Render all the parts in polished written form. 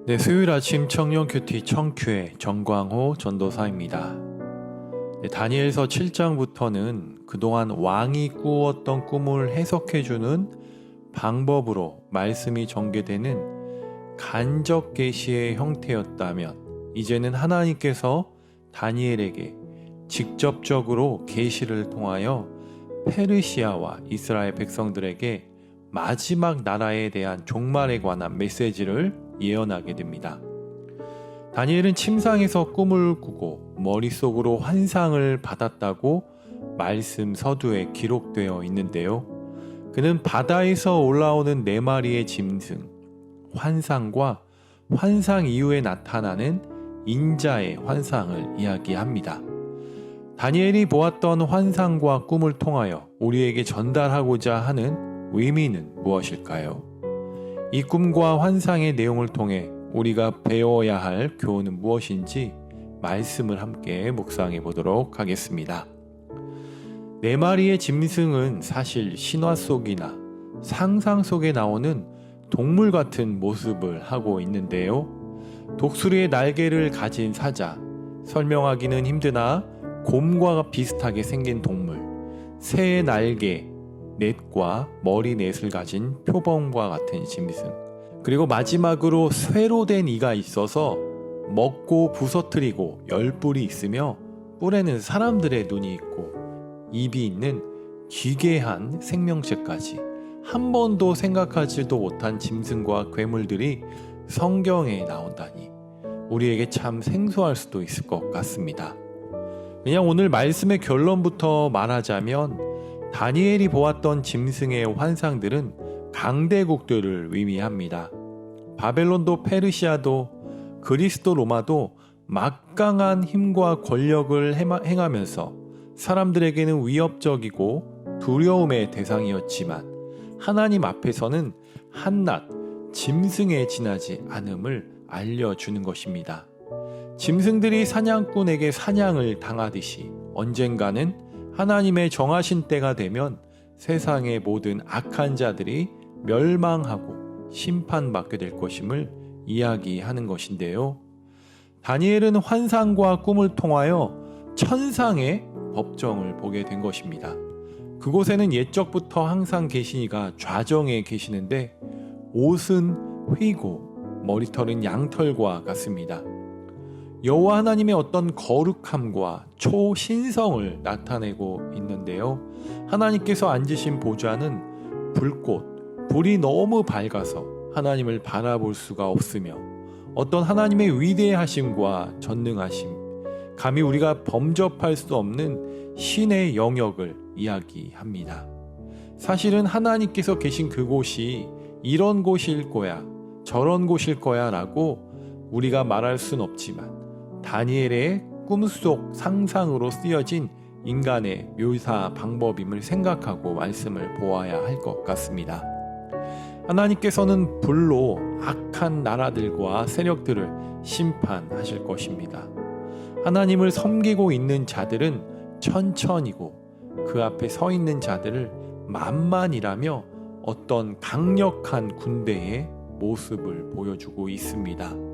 네, 수요일 아침 청년 큐티 청큐의 정광호 전도사입니다. 네, 다니엘서 7장부터는 그동안 왕이 꾸었던 꿈을 해석해주는 방법으로 말씀이 전개되는 간접 계시의 형태였다면, 이제는 하나님께서 다니엘에게 직접적으로 계시를 통하여 페르시아와 이스라엘 백성들에게 마지막 나라에 대한 종말에 관한 메시지를 예언하게 됩니다. 다니엘은 침상에서 꿈을 꾸고 머릿속으로 환상을 받았다고 말씀 서두에 기록되어 있는데요. 그는 바다에서 올라오는 4마리의 짐승, 환상과 환상 이후에 나타나는 인자의 환상을 이야기합니다. 다니엘이 보았던 환상과 꿈을 통하여 우리에게 전달하고자 하는 의미는 무엇일까요? 이 꿈과 환상의 내용을 통해 우리가 배워야 할 교훈은 무엇인지 말씀을 함께 묵상해 보도록 하겠습니다. 4마리의 짐승은 사실 신화 속이나 상상 속에 나오는 동물 같은 모습을 하고 있는데요. 독수리의 날개를 가진 사자, 설명하기는 힘드나 곰과 비슷하게 생긴 동물, 새의 날개, 넷과 머리 넷을 가진 표범과 같은 짐승, 그리고 마지막으로 쇠로 된 이가 있어서 먹고 부서뜨리고 10뿔이 있으며 뿔에는 사람들의 눈이 있고 입이 있는 기괴한 생명체까지 한 번도 생각하지도 못한 짐승과 괴물들이 성경에 나온다니 우리에게 참 생소할 수도 있을 것 같습니다. 그냥 오늘 말씀의 결론부터 말하자면, 다니엘이 보았던 짐승의 환상들은 강대국들을 의미합니다. 바벨론도 페르시아도 그리스도 로마도 막강한 힘과 권력을 행하면서 사람들에게는 위협적이고 두려움의 대상이었지만, 하나님 앞에서는 한낱 짐승에 지나지 않음을 알려주는 것입니다. 짐승들이 사냥꾼에게 사냥을 당하듯이 언젠가는 하나님의 정하신 때가 되면 세상의 모든 악한 자들이 멸망하고 심판받게 될 것임을 이야기하는 것인데요. 다니엘은 환상과 꿈을 통하여 천상의 법정을 보게 된 것입니다. 그곳에는 옛적부터 항상 계시니가 좌정에 계시는데, 옷은 휘고 머리털은 양털과 같습니다. 여호와 하나님의 어떤 거룩함과 초신성을 나타내고 있는데요. 하나님께서 앉으신 보좌는 불이 너무 밝아서 하나님을 바라볼 수가 없으며, 어떤 하나님의 위대하심과 전능하심, 감히 우리가 범접할 수 없는 신의 영역을 이야기합니다. 사실은 하나님께서 계신 그곳이 이런 곳일 거야, 저런 곳일 거야 라고 우리가 말할 순 없지만, 다니엘의 꿈속 상상으로 쓰여진 인간의 묘사 방법임을 생각하고 말씀을 보아야 할 것 같습니다. 하나님께서는 불로 악한 나라들과 세력들을 심판하실 것입니다. 하나님을 섬기고 있는 자들은 천천히고 그 앞에 서 있는 자들을 만만이라며 어떤 강력한 군대의 모습을 보여주고 있습니다.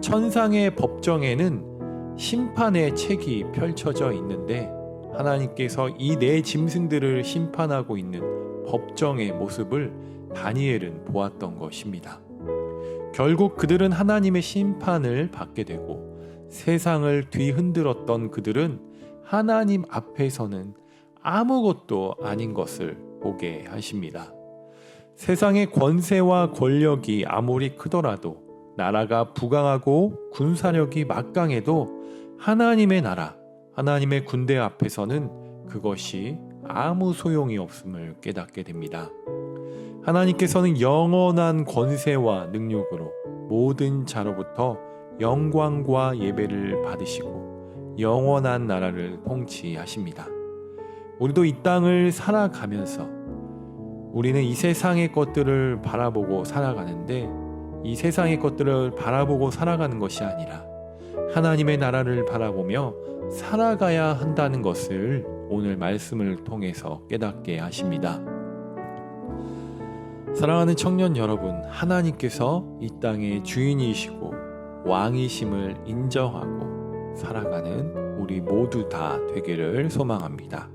천상의 법정에는 심판의 책이 펼쳐져 있는데, 하나님께서 이 4 짐승들을 심판하고 있는 법정의 모습을 다니엘은 보았던 것입니다. 결국 그들은 하나님의 심판을 받게 되고, 세상을 뒤흔들었던 그들은 하나님 앞에서는 아무것도 아닌 것을 보게 하십니다. 세상의 권세와 권력이 아무리 크더라도, 나라가 부강하고 군사력이 막강해도 하나님의 나라, 하나님의 군대 앞에서는 그것이 아무 소용이 없음을 깨닫게 됩니다. 하나님께서는 영원한 권세와 능력으로 모든 자로부터 영광과 예배를 받으시고 영원한 나라를 통치하십니다. 우리도 이 땅을 살아가면서 우리는 이 세상의 것들을 바라보고 살아가는데, 이 세상의 것들을 바라보고 살아가는 것이 아니라 하나님의 나라를 바라보며 살아가야 한다는 것을 오늘 말씀을 통해서 깨닫게 하십니다. 사랑하는 청년 여러분, 하나님께서 이 땅의 주인이시고 왕이심을 인정하고 살아가는 우리 모두 다 되기를 소망합니다.